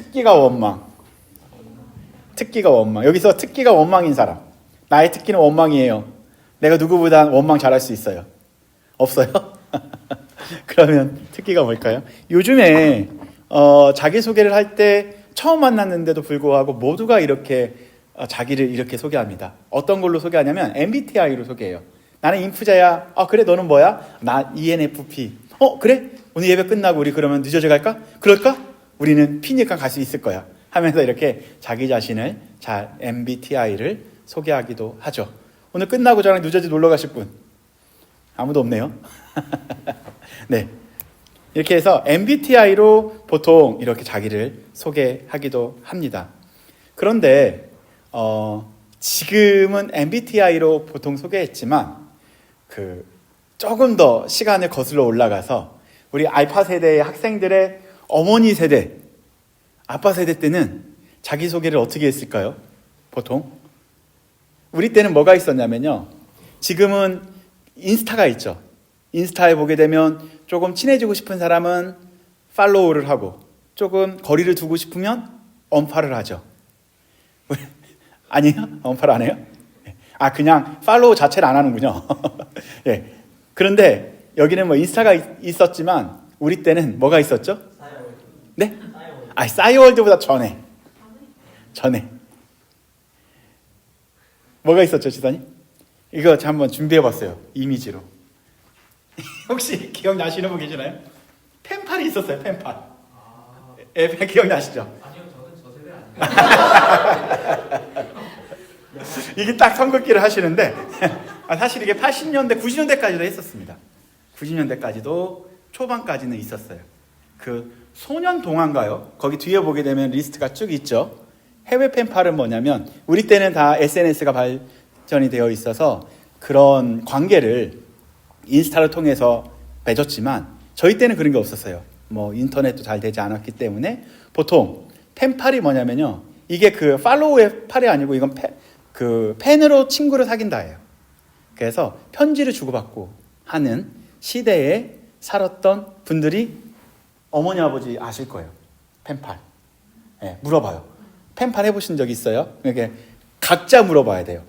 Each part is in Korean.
특기가 원망. 특기가 원망. 여기서 특기가 원망인 사람. 나의 특기는 원망이에요. 내가 누구보다 원망 잘할 수 있어요. 없어요? 그러면 특기가 뭘까요? 요즘에 자기소개를 할 때 처음 만났는데도 불구하고 모두가 이렇게 자기를 이렇게 소개합니다. 어떤 걸로 소개하냐면 MBTI로 소개해요. 나는 인프자야. 그래, 너는 뭐야? 나 ENFP. 그래? 오늘 예배 끝나고 우리 그러면 늦어져 갈까? 그럴까? 우리는 피니까 갈 수 있을 거야. 하면서 이렇게 자기 자신을 잘 MBTI를 소개하기도 하죠. 오늘 끝나고 저랑 뉴저지 놀러 가실 분? 아무도 없네요. 네. 이렇게 해서 MBTI로 보통 이렇게 자기를 소개하기도 합니다. 그런데 지금은 MBTI로 보통 소개했지만 조금 더 시간을 거슬러 올라가서 우리 알파 세대의 학생들의 어머니 세대, 아빠 세대 때는 자기소개를 어떻게 했을까요? 보통 우리 때는 뭐가 있었냐면요, 지금은 인스타가 있죠. 인스타에 보게 되면 조금 친해지고 싶은 사람은 팔로우를 하고 조금 거리를 두고 싶으면 언팔을 하죠. 아니에요? 언팔 안 해요? 그냥 팔로우 자체를 안 하는군요. 예. 그런데 여기는 뭐 인스타가 있었지만 우리 때는 뭐가 있었죠? 네? 싸이월드보다 전에 뭐가 있었죠, 지사님? 이거 한번 준비해봤어요. 이미지로. 혹시 기억나시는 분 계시나요? 펜팔이 있었어요. 펜팔. 기억나시죠? 아니요, 저는 저 세대 아니에요. 이게 딱 선긋기를 하시는데 사실 이게 80년대, 90년대까지도 했었습니다. 90년대까지도 초반까지는 있었어요. 소년 동화인가요? 거기 뒤에 보게 되면 리스트가 쭉 있죠. 해외 펜팔은 뭐냐면 우리 때는 다 SNS가 발전이 되어 있어서 그런 관계를 인스타를 통해서 맺었지만 저희 때는 그런 게 없었어요. 뭐 인터넷도 잘 되지 않았기 때문에 보통 펜팔이 뭐냐면요, 이게 팔로우의 팔이 아니고 이건 펜으로 친구를 사귄다예요. 그래서 편지를 주고받고 하는 시대에 살았던 분들이 어머니 아버지 아실 거예요. 펜팔. 네, 물어봐요. 펜팔 해보신 적 있어요? 이렇게 각자 물어봐야 돼요.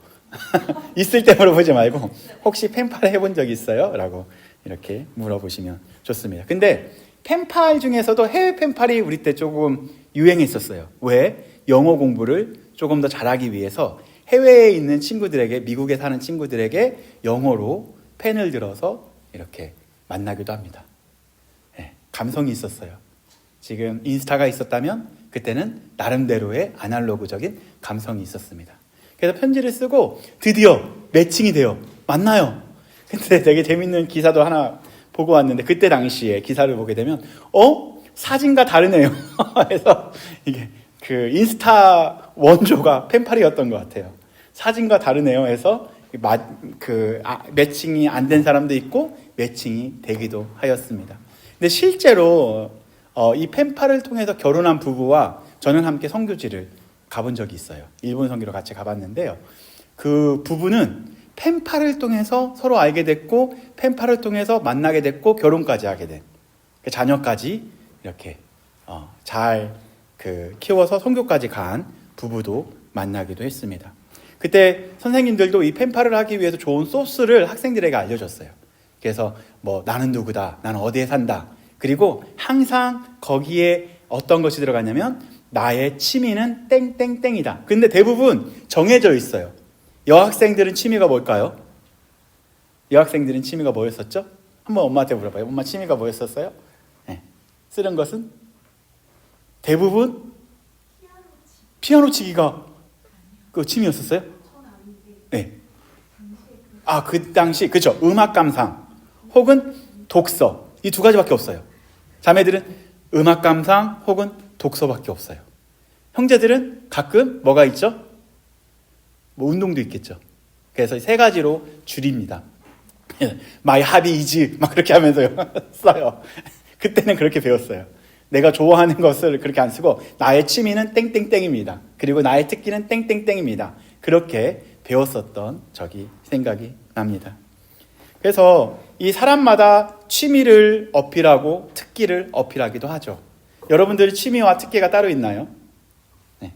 있을 때 물어보지 말고 혹시 펜팔 해본 적 있어요? 라고 이렇게 물어보시면 좋습니다. 근데 펜팔 중에서도 해외 펜팔이 우리 때 조금 유행했었어요. 왜? 영어 공부를 조금 더 잘하기 위해서 해외에 있는 친구들에게, 미국에 사는 친구들에게 영어로 펜을 들어서 이렇게 만나기도 합니다. 네, 감성이 있었어요. 지금 인스타가 있었다면 그때는 나름대로의 아날로그적인 감성이 있었습니다. 그래서 편지를 쓰고 드디어 매칭이 돼요. 만나요. 근데 되게 재밌는 기사도 하나 보고 왔는데 그때 당시에 기사를 보게 되면 사진과 다르네요. 그래서 이게 인스타 원조가 펜팔이었던 것 같아요. 사진과 다르네요 해서 매칭이 안 된 사람도 있고 매칭이 되기도 하였습니다. 근데 실제로 이 펜팔을 통해서 결혼한 부부와 저는 함께 선교지를 가본 적이 있어요. 일본 선교로 같이 가봤는데요. 그 부부는 펜팔을 통해서 서로 알게 됐고 펜팔을 통해서 만나게 됐고 결혼까지 하게 된, 자녀까지 이렇게 잘 키워서 선교까지 간 부부도 만나기도 했습니다. 그때 선생님들도 이 펜팔을 하기 위해서 좋은 소스를 학생들에게 알려줬어요. 그래서 나는 누구다, 나는 어디에 산다, 그리고 항상 거기에 어떤 것이 들어가냐면 나의 취미는 땡땡땡이다. 근데 대부분 정해져 있어요. 여학생들은 취미가 뭘까요? 여학생들은 취미가 뭐였었죠? 한번 엄마한테 물어봐요. 엄마 취미가 뭐였었어요? 네. 쓰는 것은? 대부분 피아노 치기가 취미였었어요? 네. 그 당시, 그죠? 음악 감상 혹은 독서, 이 두 가지밖에 없어요. 자매들은 음악 감상 혹은 독서밖에 없어요. 형제들은 가끔 뭐가 있죠? 운동도 있겠죠. 그래서 세 가지로 줄입니다. My hobby is 막 그렇게 하면서 써요. 그때는 그렇게 배웠어요. 내가 좋아하는 것을 그렇게 안 쓰고 나의 취미는 땡땡땡입니다. 그리고 나의 특기는 땡땡땡입니다. 그렇게 배웠었던 생각이 납니다. 그래서 이 사람마다 취미를 어필하고 특기를 어필하기도 하죠. 여러분들이 취미와 특기가 따로 있나요? 네.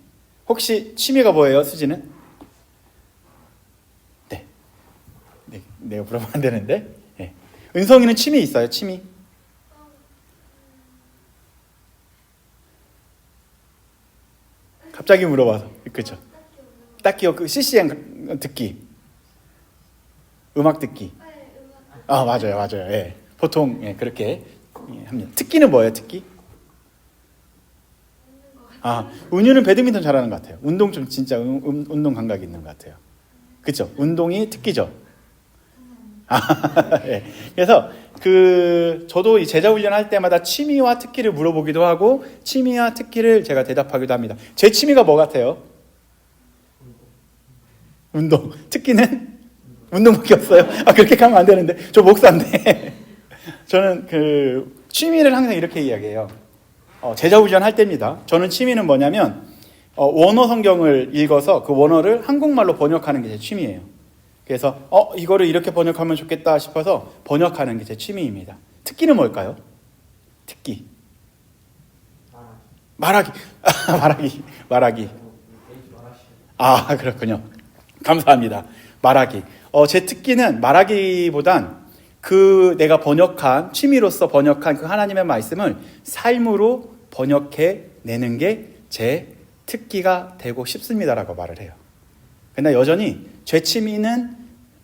혹시 취미가 뭐예요, 수지는? 네. 네. 내가 물어보면 안 되는데. 네. 은성이는 취미 있어요, 취미? 갑자기 물어봐서. 그렇죠. 딱히요, 그 CCM 듣기. 음악 듣기. 아, 맞아요, 맞아요. 예. 보통 예, 그렇게 합니다. 특기는 뭐예요, 특기? 아, 은유는 배드민턴 잘하는 것 같아요. 운동 좀 진짜 운동 감각이 있는 것 같아요. 그렇죠? 운동이 특기죠. 아, 예. 그래서 저도 이 제자 훈련할 때마다 취미와 특기를 물어보기도 하고 취미와 특기를 제가 대답하기도 합니다. 제 취미가 뭐 같아요? 운동. 특기는 운동밖에 없어요. 아, 그렇게 가면 안 되는데. 저 목사인데. 저는 취미를 항상 이렇게 이야기해요. 제자 훈련할 때입니다. 저는 취미는 뭐냐면 원어 성경을 읽어서 그 원어를 한국말로 번역하는 게 제 취미예요. 그래서 이거를 이렇게 번역하면 좋겠다 싶어서 번역하는 게 제 취미입니다. 특기는 뭘까요? 특기. 말하기. 말하기. 아, 그렇군요. 감사합니다. 말하기. 제 특기는 말하기보단 내가 번역한, 취미로서 번역한 그 하나님의 말씀을 삶으로 번역해 내는 게 제 특기가 되고 싶습니다라고 말을 해요. 그러나 여전히 제 취미는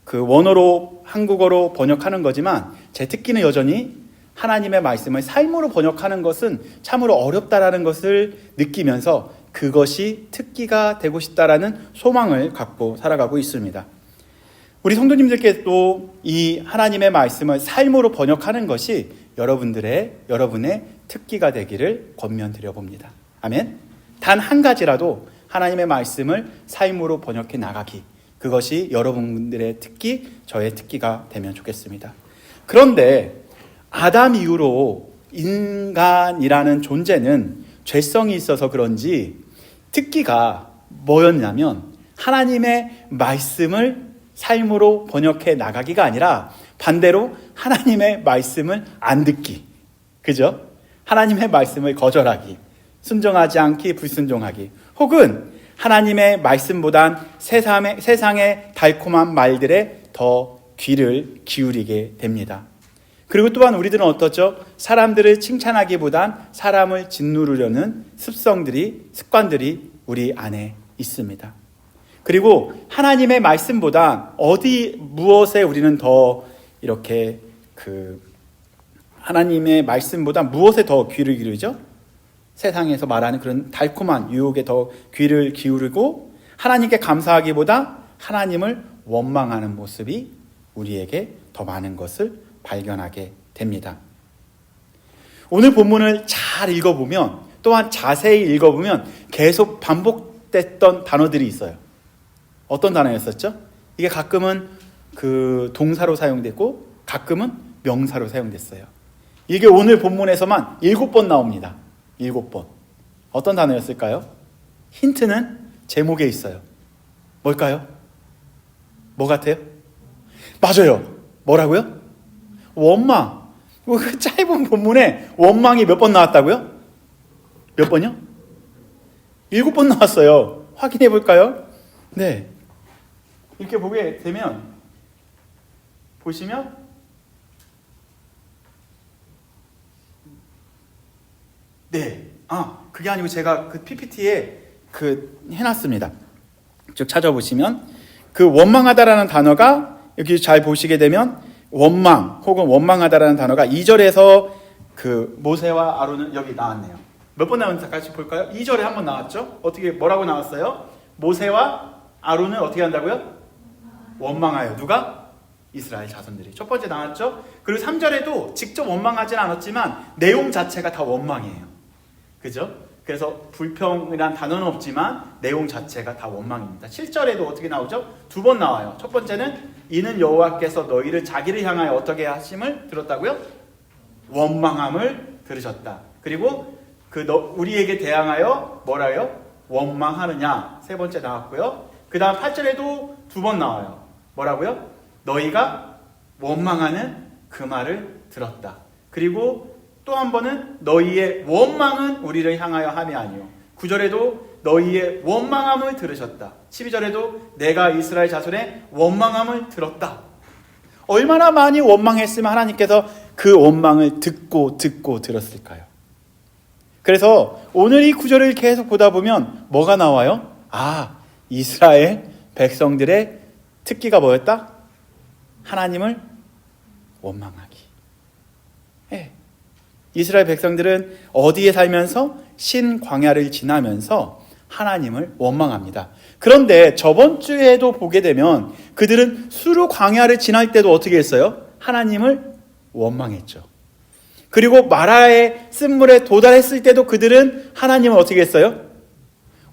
그 원어로 한국어로 번역하는 거지만 제 특기는 여전히 하나님의 말씀을 삶으로 번역하는 것은 참으로 어렵다라는 것을 느끼면서 그것이 특기가 되고 싶다라는 소망을 갖고 살아가고 있습니다. 우리 성도님들께도 이 하나님의 말씀을 삶으로 번역하는 것이 여러분의 특기가 되기를 권면드려 봅니다. 아멘. 단 한 가지라도 하나님의 말씀을 삶으로 번역해 나가기. 그것이 여러분들의 특기, 저의 특기가 되면 좋겠습니다. 그런데 아담 이후로 인간이라는 존재는 죄성이 있어서 그런지 특기가 뭐였냐면 하나님의 말씀을 삶으로 번역해 나가기가 아니라 반대로 하나님의 말씀을 안 듣기. 그죠? 하나님의 말씀을 거절하기. 순종하지 않기, 불순종하기. 혹은 하나님의 말씀보단 세상의 달콤한 말들에 더 귀를 기울이게 됩니다. 그리고 또한 우리들은 어떻죠? 사람들을 칭찬하기보단 사람을 짓누르려는 습관들이 우리 안에 있습니다. 그리고 하나님의 말씀보다 무엇에 우리는 더 이렇게 하나님의 말씀보다 무엇에 더 귀를 기울이죠? 세상에서 말하는 그런 달콤한 유혹에 더 귀를 기울이고 하나님께 감사하기보다 하나님을 원망하는 모습이 우리에게 더 많은 것을 발견하게 됩니다. 오늘 본문을 잘 읽어보면 또한 자세히 읽어보면 계속 반복됐던 단어들이 있어요. 어떤 단어였었죠? 이게 가끔은 동사로 사용됐고 가끔은 명사로 사용됐어요. 이게 오늘 본문에서만 7번 나옵니다. 7번. 어떤 단어였을까요? 힌트는 제목에 있어요. 뭘까요? 뭐 같아요? 맞아요. 뭐라고요? 원망. 그 짧은 본문에 원망이 몇 번 나왔다고요? 몇 번이요? 7번 나왔어요. 확인해 볼까요? 네. 이렇게 보게 되면 보시면 네. 그게 아니고 제가 그 PPT에 해놨습니다. 쭉 찾아보시면 원망하다라는 단어가 여기 잘 보시게 되면 원망 혹은 원망하다라는 단어가 2절에서 모세와 아론은 여기 나왔네요. 몇 번 나왔는지 같이 볼까요? 2절에 한 번 나왔죠? 뭐라고 나왔어요? 모세와 아론은 어떻게 한다고요? 원망하여. 누가? 이스라엘 자손들이. 첫 번째 나왔죠? 그리고 3절에도 직접 원망하지는 않았지만 내용 자체가 다 원망이에요. 그죠? 그래서 불평이란 단어는 없지만 내용 자체가 다 원망입니다. 7절에도 어떻게 나오죠? 2번 나와요. 첫 번째는 이는 여호와께서 너희를 자기를 향하여 어떻게 하심을 들었다고요? 원망함을 들으셨다. 그리고 우리에게 대항하여 뭐라요? 원망하느냐. 3번째 나왔고요. 그 다음 8절에도 2번 나와요. 뭐라고요? 너희가 원망하는 그 말을 들었다. 그리고 또 한 번은 너희의 원망은 우리를 향하여 함이 아니요. 9절에도 너희의 원망함을 들으셨다. 12절에도 내가 이스라엘 자손의 원망함을 들었다. 얼마나 많이 원망했으면 하나님께서 그 원망을 듣고 들었을까요? 그래서 오늘 이 구절을 계속 보다 보면 뭐가 나와요? 이스라엘 백성들의 특기가 뭐였다? 하나님을 원망하기. 이스라엘 백성들은 어디에 살면서? 신광야를 지나면서 하나님을 원망합니다. 그런데 저번 주에도 보게 되면 그들은 수르 광야를 지날 때도 어떻게 했어요? 하나님을 원망했죠. 그리고 마라의 쓴물에 도달했을 때도 그들은 하나님을 어떻게 했어요?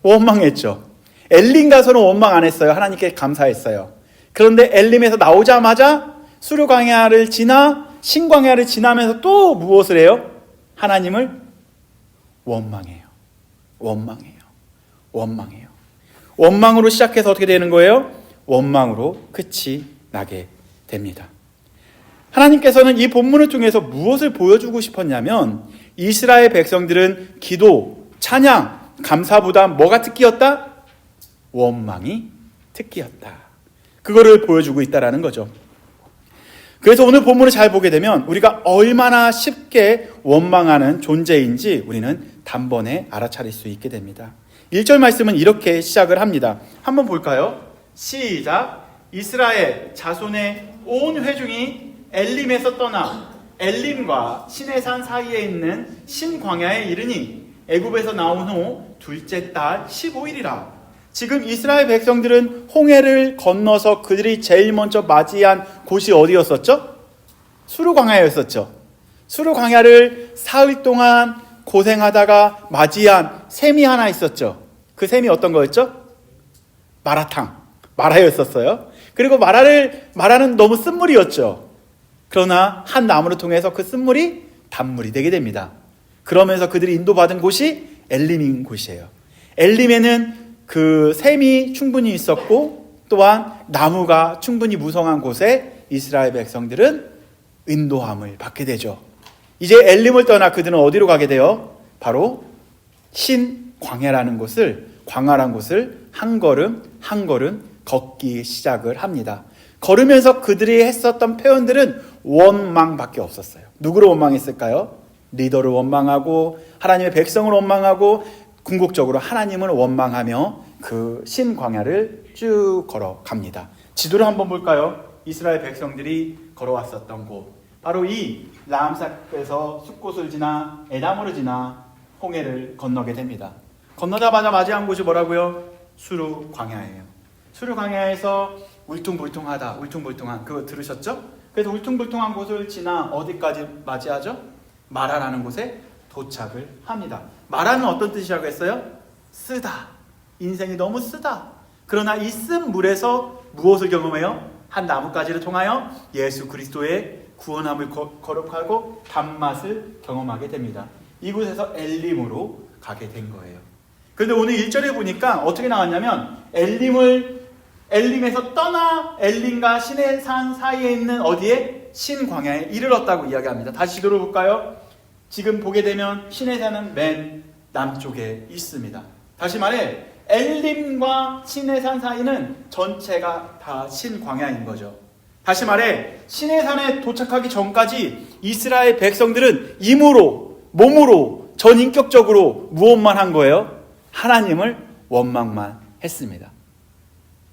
원망했죠. 엘림 가서는 원망 안 했어요. 하나님께 감사했어요. 그런데 엘림에서 나오자마자 수르 광야를 지나 신광야를 지나면서 또 무엇을 해요? 하나님을 원망해요. 원망으로 시작해서 어떻게 되는 거예요? 원망으로 끝이 나게 됩니다. 하나님께서는 이 본문을 통해서 무엇을 보여주고 싶었냐면 이스라엘 백성들은 기도, 찬양, 감사보다 뭐가 특기였다? 원망이 특기였다. 그거를 보여주고 있다라는 거죠. 그래서 오늘 본문을 잘 보게 되면 우리가 얼마나 쉽게 원망하는 존재인지 우리는 단번에 알아차릴 수 있게 됩니다. 1절 말씀은 이렇게 시작을 합니다. 한번 볼까요? 시작. 이스라엘 자손의 온 회중이 엘림에서 떠나 엘림과 시내산 사이에 있는 신광야에 이르니 애굽에서 나온 후 둘째 달 15일이라. 지금 이스라엘 백성들은 홍해를 건너서 그들이 제일 먼저 맞이한 곳이 어디였었죠? 수르 광야였었죠. 수르 광야를 사흘 동안 고생하다가 맞이한 샘이 하나 있었죠. 그 샘이 어떤 거였죠? 마라였었어요. 그리고 마라는 너무 쓴물이었죠. 그러나 한 나무를 통해서 그 쓴물이 단물이 되게 됩니다. 그러면서 그들이 인도받은 곳이 엘림인 곳이에요. 엘림에는 그 샘이 충분히 있었고 또한 나무가 충분히 무성한 곳에 이스라엘 백성들은 인도함을 받게 되죠. 이제 엘림을 떠나 그들은 어디로 가게 돼요? 바로 신광야라는 곳을, 광활한 곳을 한 걸음 한 걸음 걷기 시작을 합니다. 걸으면서 그들이 했었던 표현들은 원망밖에 없었어요. 누구를 원망했을까요? 리더를 원망하고 하나님의 백성을 원망하고 궁극적으로 하나님을 원망하며 그 신광야를 쭉 걸어갑니다. 지도를 한번 볼까요? 이스라엘 백성들이 걸어왔었던 곳, 바로 이 라암삭에서 숲곳을 지나 에담으로 지나 홍해를 건너게 됩니다. 건너자마자 맞이한 곳이 뭐라고요? 수르 광야예요. 수르 광야에서 울퉁불퉁한 그거 들으셨죠? 그래서 울퉁불퉁한 곳을 지나 어디까지 맞이하죠? 마라라는 곳에 도착을 합니다. 마라는 어떤 뜻이라고 했어요? 쓰다. 인생이 너무 쓰다. 그러나 이 쓴 물에서 무엇을 경험해요? 한 나뭇가지를 통하여 예수 그리스도의 구원함을 거룩하고 단맛을 경험하게 됩니다. 이곳에서 엘림으로 가게 된 거예요. 그런데 오늘 1절에 보니까 어떻게 나왔냐면 엘림에서 떠나 엘림과 시내산 사이에 있는 어디에? 신광야에 이르렀다고 이야기합니다. 다시 들어볼까요? 지금 보게 되면 시내산은 맨 남쪽에 있습니다. 다시 말해 엘림과 시내산 사이는 전체가 다 신광야인 거죠. 다시 말해 시내산에 도착하기 전까지 이스라엘 백성들은 힘으로, 몸으로, 전인격적으로 무엇만 한 거예요? 하나님을 원망만 했습니다.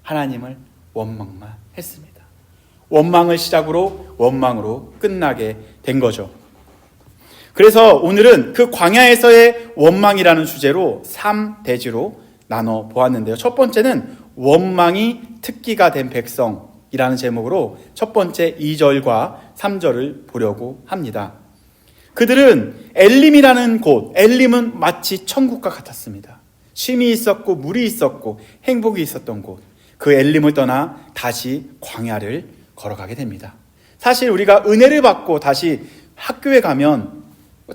하나님을 원망만 했습니다. 원망을 시작으로 원망으로 끝나게 된 거죠. 그래서 오늘은 그 광야에서의 원망이라는 주제로 3대지로 나눠 보았는데요. 첫 번째는 원망이 특기가 된 백성이라는 제목으로 첫 번째 2절과 3절을 보려고 합니다. 그들은 엘림이라는 곳, 엘림은 마치 천국과 같았습니다. 쉼이 있었고 물이 있었고 행복이 있었던 곳, 그 엘림을 떠나 다시 광야를 걸어가게 됩니다. 사실 우리가 은혜를 받고 다시 학교에 가면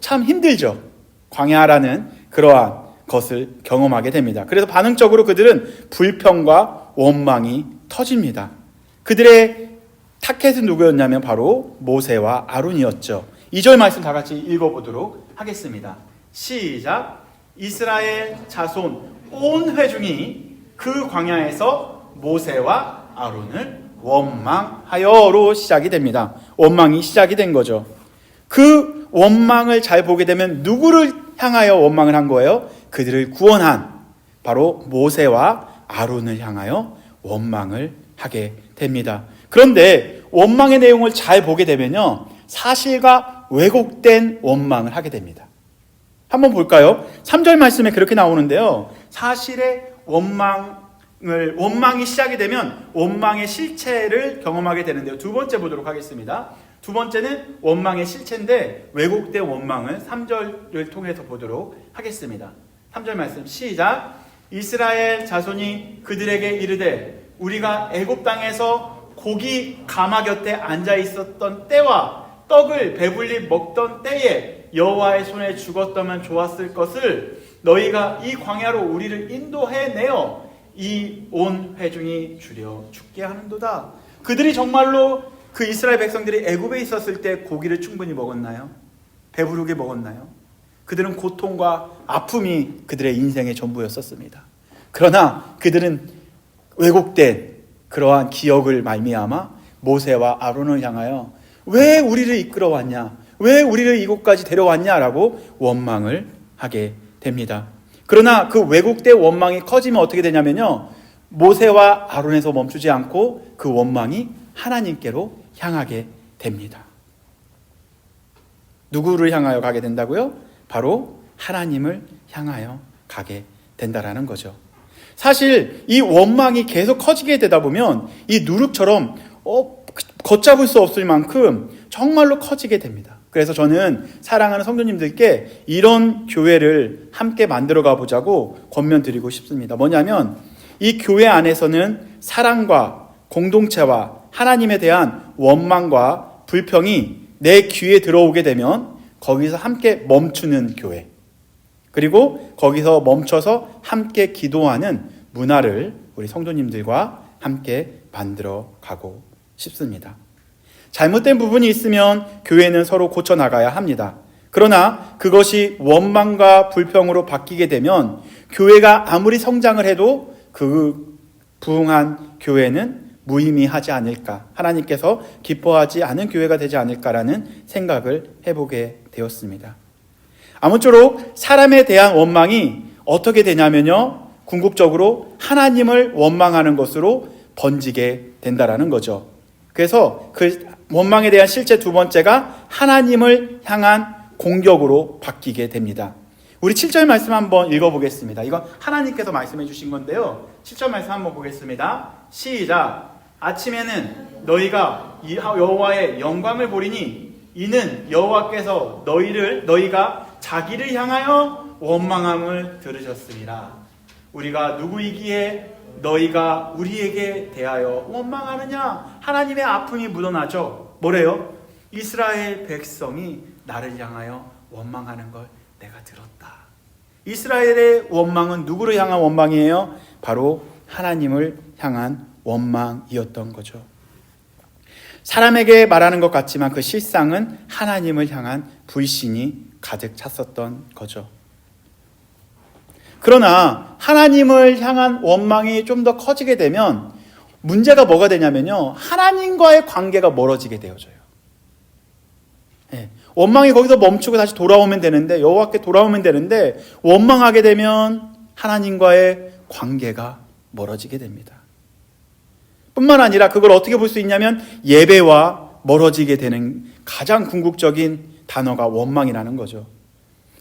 참 힘들죠. 광야라는 그러한 것을 경험하게 됩니다. 그래서 반응적으로 그들은 불평과 원망이 터집니다. 그들의 타겟은 누구였냐면 바로 모세와 아론이었죠. 2절 말씀 다 같이 읽어보도록 하겠습니다. 시작. 이스라엘 자손 온 회중이 그 광야에서 모세와 아론을 원망하여로 시작이 됩니다. 원망이 시작이 된 거죠. 그 원망을 잘 보게 되면 누구를 향하여 원망을 한 거예요? 그들을 구원한 바로 모세와 아론을 향하여 원망을 하게 됩니다. 그런데 원망의 내용을 잘 보게 되면요, 사실과 왜곡된 원망을 하게 됩니다. 한번 볼까요? 3절 말씀에 그렇게 나오는데요, 사실의 원망이 시작이 되면 원망의 실체를 경험하게 되는데요. 두 번째 보도록 하겠습니다. 두 번째는 원망의 실체인데 왜곡된 원망을 3절을 통해서 보도록 하겠습니다. 3절 말씀 시작. 이스라엘 자손이 그들에게 이르되 우리가 애굽 땅에서 고기 가마 곁에 앉아 있었던 때와 떡을 배불리 먹던 때에 여호와의 손에 죽었다면 좋았을 것을 너희가 이 광야로 우리를 인도해 내어 이 온 회중이 주려 죽게 하는도다. 그들이 정말로 그 이스라엘 백성들이 애굽에 있었을 때 고기를 충분히 먹었나요? 배부르게 먹었나요? 그들은 고통과 아픔이 그들의 인생의 전부였었습니다. 그러나 그들은 왜곡된 그러한 기억을 말미암아 모세와 아론을 향하여 왜 우리를 이끌어왔냐? 왜 우리를 이곳까지 데려왔냐라고 원망을 하게 됩니다. 그러나 그 왜곡된 원망이 커지면 어떻게 되냐면요, 모세와 아론에서 멈추지 않고 그 원망이 하나님께로 향하게 됩니다. 누구를 향하여 가게 된다고요? 바로 하나님을 향하여 가게 된다라는 거죠. 사실 이 원망이 계속 커지게 되다 보면 이 누룩처럼 걷잡을 수 없을 만큼 정말로 커지게 됩니다. 그래서 저는 사랑하는 성도님들께 이런 교회를 함께 만들어 가보자고 권면드리고 싶습니다. 뭐냐면 이 교회 안에서는 사랑과 공동체와 하나님에 대한 원망과 불평이 내 귀에 들어오게 되면 거기서 함께 멈추는 교회, 그리고 거기서 멈춰서 함께 기도하는 문화를 우리 성도님들과 함께 만들어 가고 싶습니다. 잘못된 부분이 있으면 교회는 서로 고쳐나가야 합니다. 그러나 그것이 원망과 불평으로 바뀌게 되면 교회가 아무리 성장을 해도 그 부흥한 교회는 무의미하지 않을까, 하나님께서 기뻐하지 않은 교회가 되지 않을까라는 생각을 해보게 되었습니다. 아무쪼록 사람에 대한 원망이 어떻게 되냐면요, 궁극적으로 하나님을 원망하는 것으로 번지게 된다라는 거죠. 그래서 그 원망에 대한 실제 두 번째가 하나님을 향한 공격으로 바뀌게 됩니다. 우리 7절 말씀 한번 읽어보겠습니다. 이건 하나님께서 말씀해 주신 건데요, 7절 말씀 한번 보겠습니다. 시작. 아침에는 너희가 여호와의 영광을 보리니 이는 여호와께서 너희가 자기를 향하여 원망함을 들으셨으리라. 우리가 누구이기에 너희가 우리에게 대하여 원망하느냐? 하나님의 아픔이 묻어나죠. 뭐래요? 이스라엘 백성이 나를 향하여 원망하는 걸 내가 들었다. 이스라엘의 원망은 누구를 향한 원망이에요? 바로 하나님을 향한 원망이었던 거죠. 사람에게 말하는 것 같지만 그 실상은 하나님을 향한 불신이 가득 찼었던 거죠. 그러나 하나님을 향한 원망이 좀 더 커지게 되면 문제가 뭐가 되냐면요, 하나님과의 관계가 멀어지게 되어져요. 원망이 거기서 멈추고 다시 돌아오면 되는데, 여호와께 돌아오면 되는데, 원망하게 되면 하나님과의 관계가 멀어지게 됩니다. 뿐만 아니라 그걸 어떻게 볼 수 있냐면 예배와 멀어지게 되는 가장 궁극적인 단어가 원망이라는 거죠.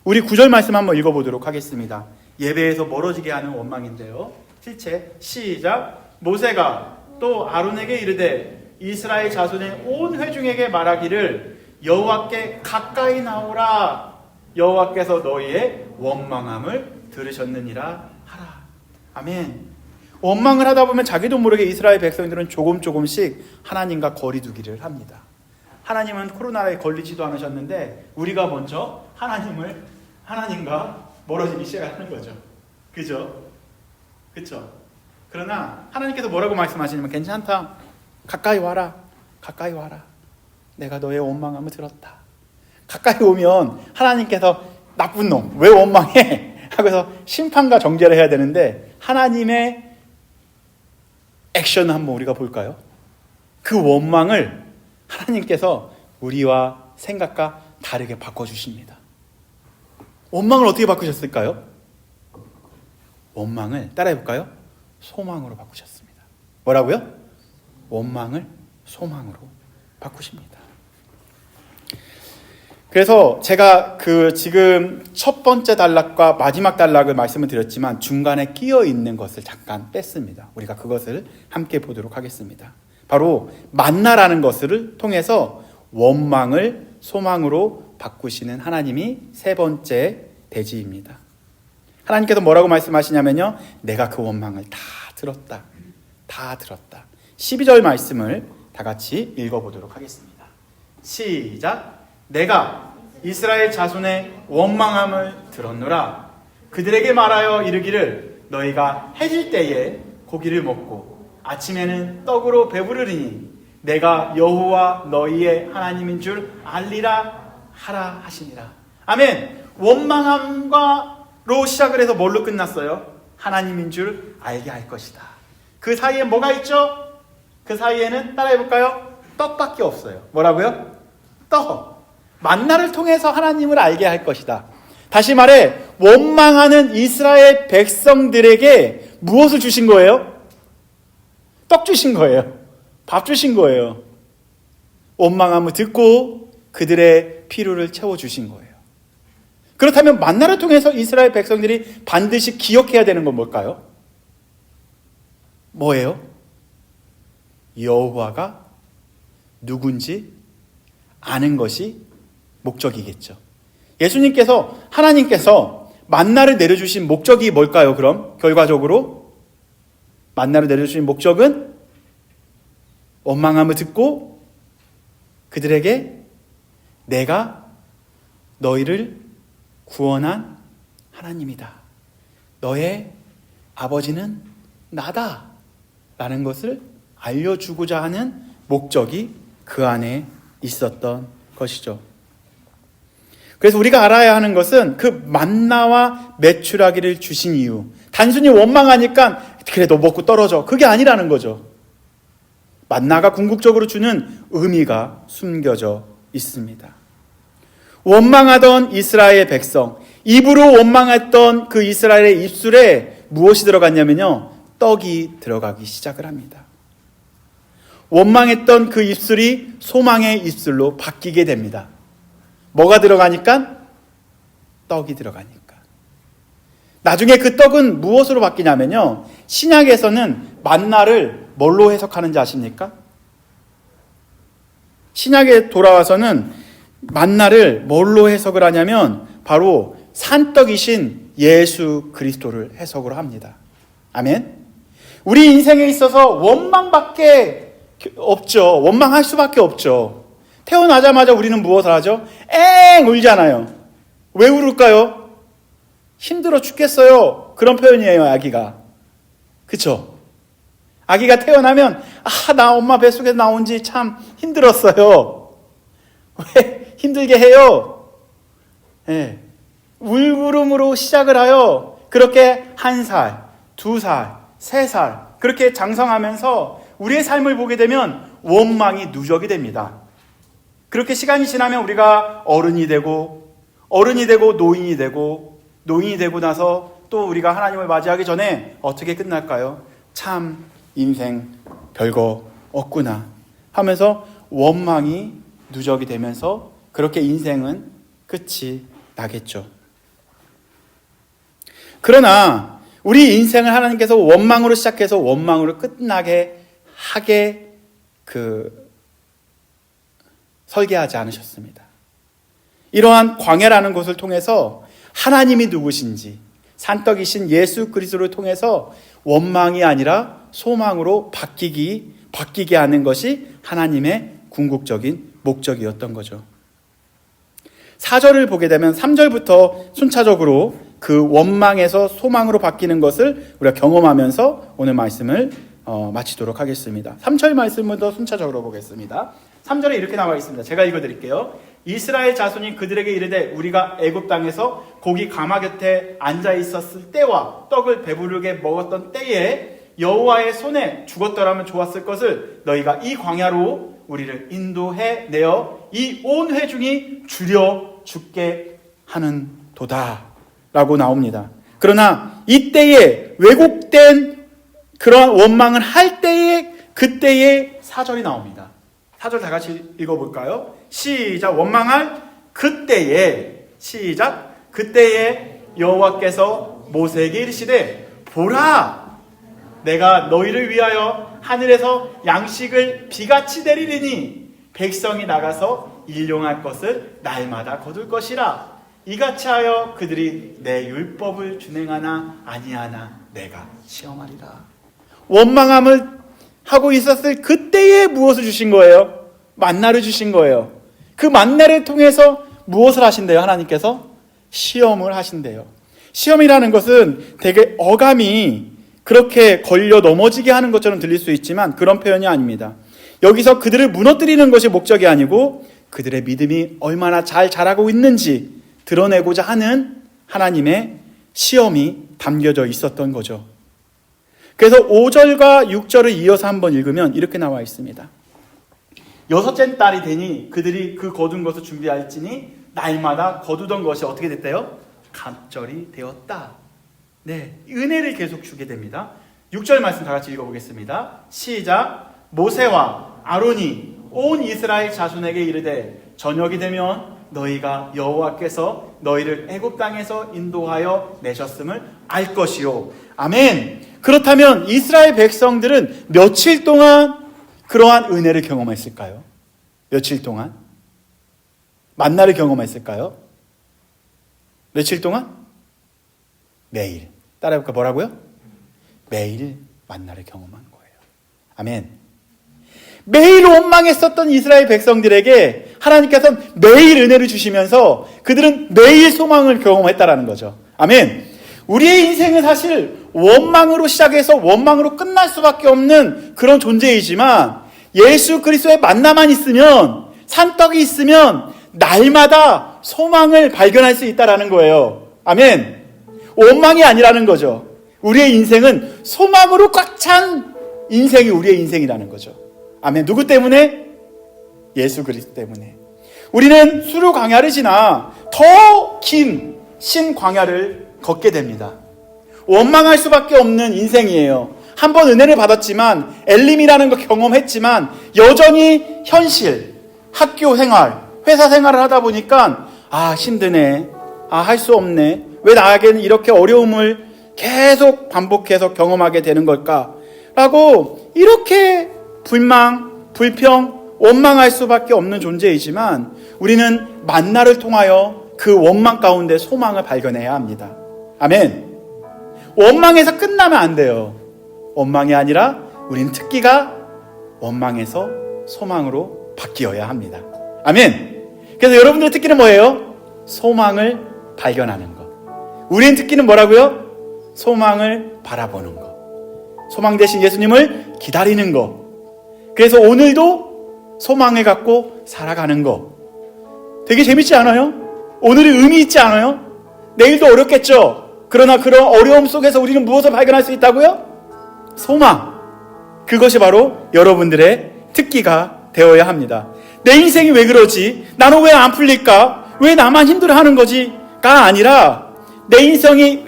우리 9절 말씀 한번 읽어보도록 하겠습니다. 예배에서 멀어지게 하는 원망인데요, 실체 시작. 모세가 또 아론에게 이르되 이스라엘 자손의 온 회중에게 말하기를 여호와께 가까이 나오라. 여호와께서 너희의 원망함을 들으셨느니라 하라. 아멘. 원망을 하다 보면 자기도 모르게 이스라엘 백성들은 조금씩 하나님과 거리 두기를 합니다. 하나님은 코로나에 걸리지도 않으셨는데 우리가 먼저 하나님과 멀어지기 시작하는 거죠. 그죠? 그렇죠? 그러나 하나님께서 뭐라고 말씀하시냐면 괜찮다. 가까이 와라. 가까이 와라. 내가 너의 원망함을 들었다. 가까이 오면 하나님께서 나쁜 놈, 왜 원망해? 하고서 심판과 정죄를 해야 되는데 하나님의 액션을 한번 우리가 볼까요? 그 원망을 하나님께서 우리와 생각과 다르게 바꿔주십니다. 원망을 어떻게 바꾸셨을까요? 원망을 따라해볼까요? 소망으로 바꾸셨습니다. 뭐라고요? 원망을 소망으로 바꾸십니다. 그래서 제가 지금 첫 번째 단락과 마지막 단락을 말씀을 드렸지만 중간에 끼어 있는 것을 잠깐 뺐습니다. 우리가 그것을 함께 보도록 하겠습니다. 바로 만나라는 것을 통해서 원망을 소망으로 바꾸시는 하나님이 세 번째 대지입니다. 하나님께서 뭐라고 말씀하시냐면요, 내가 그 원망을 다 들었다. 12절 말씀을 다 같이 읽어보도록 하겠습니다. 시작. 내가 이스라엘 자손의 원망함을 들었노라. 그들에게 말하여 이르기를 너희가 해질 때에 고기를 먹고 아침에는 떡으로 배부르리니 내가 여호와 너희의 하나님인 줄 알리라 하라 하시니라. 아멘. 원망함과로 시작을 해서 뭘로 끝났어요? 하나님인 줄 알게 할 것이다. 그 사이에 뭐가 있죠? 그 사이에는 따라해볼까요? 떡밖에 없어요. 뭐라고요? 떡. 만나를 통해서 하나님을 알게 할 것이다. 다시 말해 원망하는 이스라엘 백성들에게 무엇을 주신 거예요? 떡 주신 거예요. 밥 주신 거예요. 원망함을 듣고 그들의 필요를 채워주신 거예요. 그렇다면 만나를 통해서 이스라엘 백성들이 반드시 기억해야 되는 건 뭘까요? 뭐예요? 여호와가 누군지 아는 것이 목적이겠죠. 예수님께서, 하나님께서 만나를 내려주신 목적이 뭘까요? 그럼 결과적으로 만나를 내려주신 목적은 원망함을 듣고 그들에게 내가 너희를 구원한 하나님이다. 너의 아버지는 나다. 라는 것을 알려주고자 하는 목적이 그 안에 있었던 것이죠. 그래서 우리가 알아야 하는 것은 그 만나와 메추라기를 주신 이유, 단순히 원망하니까 그래 너 먹고 떨어져, 그게 아니라는 거죠. 만나가 궁극적으로 주는 의미가 숨겨져 있습니다. 원망하던 이스라엘 백성, 입으로 원망했던 그 이스라엘의 입술에 무엇이 들어갔냐면요, 떡이 들어가기 시작을 합니다. 원망했던 그 입술이 소망의 입술로 바뀌게 됩니다. 뭐가 들어가니까? 떡이 들어가니까. 나중에 그 떡은 무엇으로 바뀌냐면요, 신약에서는 만나를 뭘로 해석하는지 아십니까? 신약에 돌아와서는 만나를 뭘로 해석을 하냐면 바로 산떡이신 예수 그리스도를 해석으로 합니다. 아멘. 우리 인생에 있어서 원망밖에 없죠. 원망할 수밖에 없죠. 태어나자마자 우리는 무엇을 하죠? 엥 울잖아요. 왜 울을까요? 힘들어 죽겠어요. 그런 표현이에요, 아기가. 그쵸? 아기가 태어나면 나 엄마 뱃속에서 나온 지 참 힘들었어요. 왜 힘들게 해요? 네. 울부름으로 시작을 하여 그렇게 1살, 2살, 3살 그렇게 장성하면서 우리의 삶을 보게 되면 원망이 누적이 됩니다. 그렇게 시간이 지나면 우리가 어른이 되고 노인이 되고 나서 또 우리가 하나님을 맞이하기 전에 어떻게 끝날까요? 참 인생 별거 없구나 하면서 원망이 누적이 되면서 그렇게 인생은 끝이 나겠죠. 그러나 우리 인생을 하나님께서 원망으로 시작해서 원망으로 끝나게 하게 설계하지 않으셨습니다. 이러한 광야라는 곳을 통해서 하나님이 누구신지, 산떡이신 예수 그리스도를 통해서 원망이 아니라 소망으로 바뀌게 하는 것이 하나님의 궁극적인 목적이었던 거죠. 4절을 보게 되면 3절부터 순차적으로 그 원망에서 소망으로 바뀌는 것을 우리가 경험하면서 오늘 말씀을 마치도록 하겠습니다. 3절 말씀을 더 순차적으로 보겠습니다. 3절에 이렇게 나와 있습니다. 제가 읽어드릴게요. 이스라엘 자손이 그들에게 이르되 우리가 애굽 땅에서 고기 가마 곁에 앉아 있었을 때와 떡을 배부르게 먹었던 때에 여호와의 손에 죽었더라면 좋았을 것을 너희가 이 광야로 우리를 인도해 내어 이 온 회중이 줄여 죽게 하는도다 라고 나옵니다. 그러나 이때에 왜곡된 그러한 원망을 할 때에 그때의 사절이 나옵니다. 사절 다 같이 읽어볼까요? 시작. 원망할 그때에, 시작. 그때에 여호와께서 모세에게 이르시되 보라, 내가 너희를 위하여 하늘에서 양식을 비같이 내리리니 백성이 나가서 일용할 것을 날마다 거둘 것이라. 이같이 하여 그들이 내 율법을 준행하나 아니하나 내가 시험하리라. 원망함을 하고 있었을 그때에 무엇을 주신 거예요? 만나를 주신 거예요. 그 만나를 통해서 무엇을 하신대요? 하나님께서 시험을 하신대요. 시험이라는 것은 되게 어감이 그렇게 걸려 넘어지게 하는 것처럼 들릴 수 있지만 그런 표현이 아닙니다. 여기서 그들을 무너뜨리는 것이 목적이 아니고 그들의 믿음이 얼마나 잘 자라고 있는지 드러내고자 하는 하나님의 시험이 담겨져 있었던 거죠. 그래서 5절과 6절을 이어서 한번 읽으면 이렇게 나와 있습니다. 여섯째 달이 되니 그들이 그 거둔 것을 준비할지니 날마다 거두던 것이 어떻게 됐대요? 갑절이 되었다. 네, 은혜를 계속 주게 됩니다. 6절 말씀 다 같이 읽어보겠습니다. 시작. 모세와 아론이 온 이스라엘 자손에게 이르되 저녁이 되면 너희가 여호와께서 너희를 애굽 땅에서 인도하여 내셨음을 알 것이요. 아멘. 그렇다면 이스라엘 백성들은 며칠 동안 그러한 은혜를 경험했을까요? 며칠 동안? 만나를 경험했을까요? 며칠 동안? 매일. 따라해볼까? 뭐라고요? 매일 만나를 경험한 거예요. 아멘. 매일 원망했었던 이스라엘 백성들에게 하나님께서는 매일 은혜를 주시면서 그들은 매일 소망을 경험했다라는 거죠. 아멘. 우리의 인생은 사실 원망으로 시작해서 원망으로 끝날 수밖에 없는 그런 존재이지만 예수 그리스도의 만나만 있으면, 산떡이 있으면 날마다 소망을 발견할 수 있다라는 거예요. 아멘. 원망이 아니라는 거죠. 우리의 인생은 소망으로 꽉 찬 인생이 우리의 인생이라는 거죠. 아멘. 누구 때문에? 예수 그리스도 때문에. 우리는 수르 광야를 지나 더 긴 신광야를 걷게 됩니다. 원망할 수밖에 없는 인생이에요. 한 번 은혜를 받았지만, 엘림이라는 거 경험했지만 여전히 현실, 학교 생활, 회사 생활을 하다 보니까 힘드네, 할 수 없네, 왜 나에게는 이렇게 어려움을 계속 반복해서 경험하게 되는 걸까? 라고 이렇게 불망, 불평, 원망할 수밖에 없는 존재이지만 우리는 만나를 통하여 그 원망 가운데 소망을 발견해야 합니다. 아멘. 원망에서 끝나면 안 돼요. 원망이 아니라 우리는 특기가 원망에서 소망으로 바뀌어야 합니다. 아멘. 그래서 여러분들의 특기는 뭐예요? 소망을 발견하는 것. 우리의 특기는 뭐라고요? 소망을 바라보는 것. 소망 대신 예수님을 기다리는 것. 그래서 오늘도 소망을 갖고 살아가는 것. 되게 재밌지 않아요? 오늘이 의미 있지 않아요? 내일도 어렵겠죠? 그러나 그런 어려움 속에서 우리는 무엇을 발견할 수 있다고요? 소망. 그것이 바로 여러분들의 특기가 되어야 합니다. 내 인생이 왜 그러지? 나는 왜 안 풀릴까? 왜 나만 힘들어하는 거지?가 아니라 내 인생이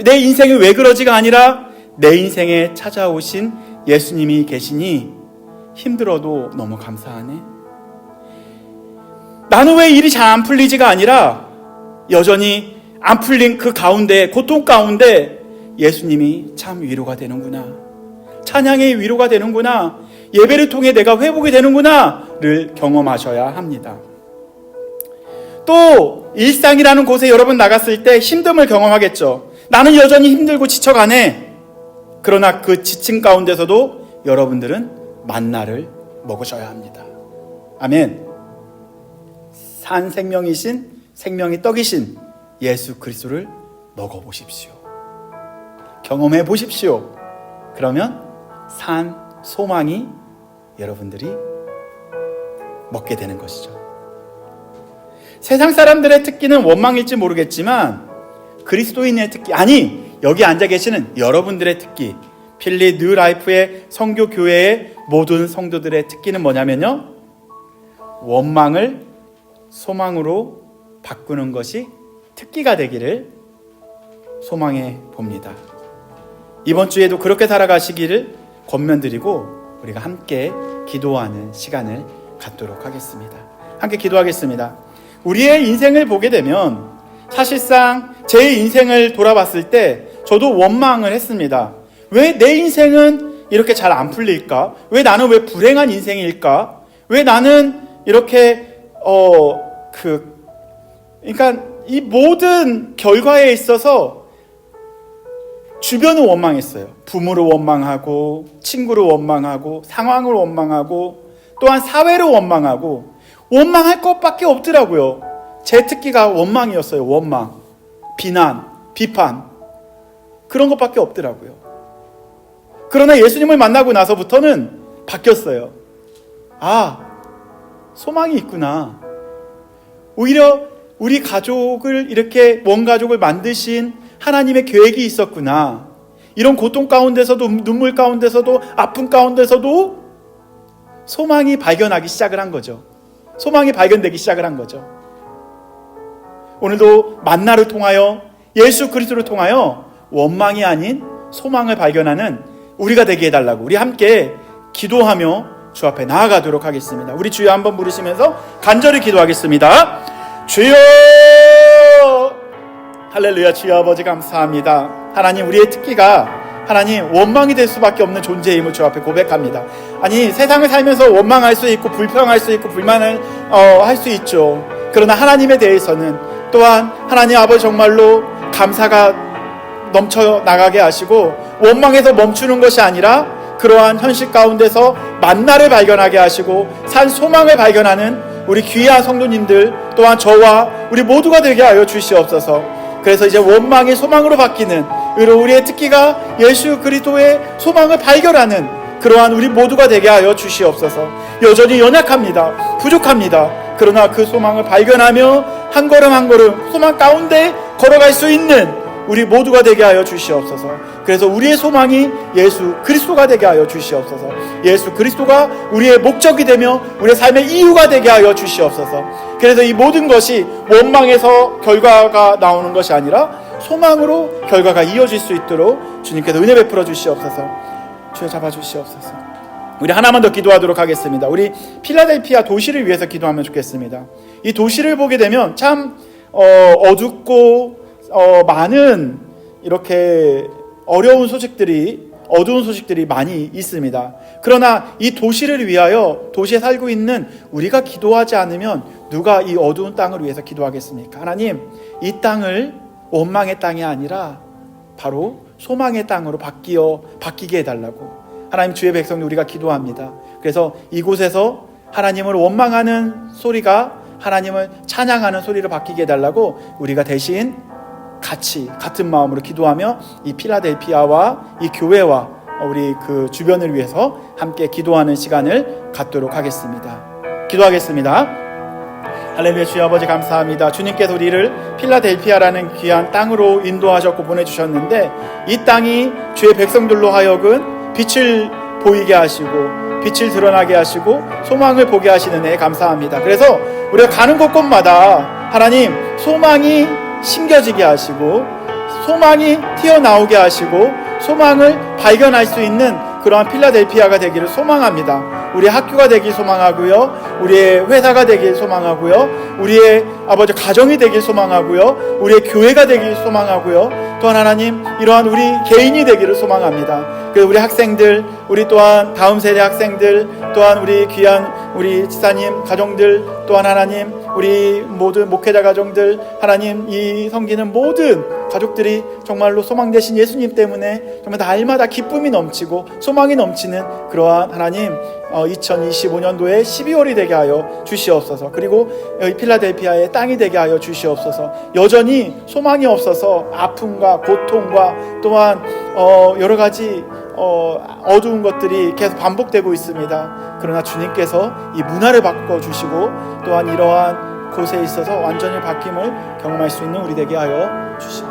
왜 그러지가 아니라 내 인생에 찾아오신 예수님이 계시니 힘들어도 너무 감사하네. 나는 왜 일이 잘 안 풀리지가 아니라 여전히 안 풀린 그 가운데, 고통 가운데 예수님이 참 위로가 되는구나. 찬양의 위로가 되는구나. 예배를 통해 내가 회복이 되는구나를 경험하셔야 합니다. 또 일상이라는 곳에 여러분 나갔을 때 힘듦을 경험하겠죠. 나는 여전히 힘들고 지쳐가네. 그러나 그 지침 가운데서도 여러분들은 만나를 먹으셔야 합니다. 아멘. 산 생명이신, 생명이 떡이신 예수 그리스도를 먹어보십시오. 경험해 보십시오. 그러면 산 소망이 여러분들이 먹게 되는 것이죠. 세상 사람들의 특기는 원망일지 모르겠지만 그리스도인의 특기, 아니 여기 앉아 계시는 여러분들의 특기, 필리 뉴 라이프의 성교 교회의 모든 성도들의 특기는 뭐냐면요, 원망을 소망으로 바꾸는 것이 특기가 되기를 소망해 봅니다. 이번 주에도 그렇게 살아가시기를 권면드리고 우리가 함께 기도하는 시간을 갖도록 하겠습니다. 함께 기도하겠습니다. 우리의 인생을 보게 되면 사실상 제 인생을 돌아봤을 때 저도 원망을 했습니다. 왜 내 인생은 이렇게 잘 안 풀릴까? 왜 나는 왜 불행한 인생일까? 왜 나는 이렇게 그러니까 이 모든 결과에 있어서 주변을 원망했어요. 부모를 원망하고, 친구를 원망하고, 상황을 원망하고, 또한 사회를 원망하고, 원망할 것밖에 없더라고요. 제 특기가 원망이었어요. 원망, 비난, 비판, 그런 것밖에 없더라고요. 그러나 예수님을 만나고 나서부터는 바뀌었어요. 아, 소망이 있구나. 오히려 우리 가족을 이렇게 원가족을 만드신 하나님의 계획이 있었구나. 이런 고통 가운데서도, 눈물 가운데서도, 아픔 가운데서도 소망이 발견하기 시작을 한 거죠. 소망이 발견되기 시작을 한 거죠. 오늘도 만나를 통하여, 예수 그리스도를 통하여 원망이 아닌 소망을 발견하는 우리가 되게 해달라고 우리 함께 기도하며 주 앞에 나아가도록 하겠습니다. 우리 주여 한번 부르시면서 간절히 기도하겠습니다. 주여, 할렐루야. 주여 아버지 감사합니다. 하나님, 우리의 특기가 하나님 원망이 될 수밖에 없는 존재임을 주 앞에 고백합니다. 아니, 세상을 살면서 원망할 수 있고 불평할 수 있고 불만을 할 수 있죠. 그러나 하나님에 대해서는 또한 하나님 아버지 정말로 감사가 넘쳐 나가게 하시고 원망에서 멈추는 것이 아니라 그러한 현실 가운데서 만나를 발견하게 하시고 산 소망을 발견하는 우리 귀한 성도님들, 또한 저와 우리 모두가 되게 하여 주시옵소서. 그래서 이제 원망이 소망으로 바뀌는 우리의 특기가 예수 그리스도의 소망을 발견하는 그러한 우리 모두가 되게 하여 주시옵소서. 여전히 연약합니다. 부족합니다. 그러나 그 소망을 발견하며 한 걸음 한 걸음 소망 가운데 걸어갈 수 있는 우리 모두가 되게 하여 주시옵소서. 그래서 우리의 소망이 예수 그리스도가 되게 하여 주시옵소서. 예수 그리스도가 우리의 목적이 되며 우리의 삶의 이유가 되게 하여 주시옵소서. 그래서 이 모든 것이 원망에서 결과가 나오는 것이 아니라 소망으로 결과가 이어질 수 있도록 주님께서 은혜 베풀어 주시옵소서. 주여 잡아 주시옵소서. 우리 하나만 더 기도하도록 하겠습니다. 우리 필라델피아 도시를 위해서 기도하면 좋겠습니다. 이 도시를 보게 되면 참 어둡고 많은 이렇게 어두운 소식들이 많이 있습니다. 그러나 이 도시를 위하여 도시에 살고 있는 우리가 기도하지 않으면 누가 이 어두운 땅을 위해서 기도하겠습니까? 하나님, 이 땅을 원망의 땅이 아니라 바로 소망의 땅으로 바뀌게 해달라고 하나님, 주의 백성들 우리가 기도합니다. 그래서 이곳에서 하나님을 원망하는 소리가 하나님을 찬양하는 소리로 바뀌게 해달라고 우리가 대신 같은 마음으로 기도하며 이 필라델피아와 이 교회와 우리 그 주변을 위해서 함께 기도하는 시간을 갖도록 하겠습니다. 기도하겠습니다. 할렐루야. 주여 아버지 감사합니다. 주님께서 우리를 필라델피아라는 귀한 땅으로 인도하셨고 보내주셨는데 이 땅이 주의 백성들로 하여금 빛을 보이게 하시고 빛을 드러나게 하시고 소망을 보게 하시는 애 감사합니다. 그래서 우리가 가는 곳곳마다 하나님 소망이 심겨지게 하시고 소망이 튀어나오게 하시고 소망을 발견할 수 있는 그러한 필라델피아가 되기를 소망합니다. 우리의 학교가 되길 소망하고요, 우리의 회사가 되길 소망하고요, 우리의 아버지 가정이 되길 소망하고요, 우리의 교회가 되길 소망하고요, 또한 하나님 이러한 우리 개인이 되기를 소망합니다. 그리고 우리 학생들, 우리 또한 다음 세대 학생들, 또한 우리 귀한 우리 지사님 가정들, 또한 하나님 우리 모든 목회자 가정들, 하나님 이 섬기는 모든 가족들이 정말로 소망 되신 예수님 때문에 정말 날마다 기쁨이 넘치고 소망이 넘치는 그러한 하나님 2025년도에 12월이 되게 하여 주시옵소서. 그리고 필라델피아의 땅이 되게 하여 주시옵소서. 여전히 소망이 없어서 아픔과 고통과 또한 여러 가지 어두운 것들이 계속 반복되고 있습니다. 그러나 주님께서 이 문화를 바꿔주시고 또한 이러한 곳에 있어서 완전히 바뀜을 경험할 수 있는 우리 되게 하여 주시옵소서.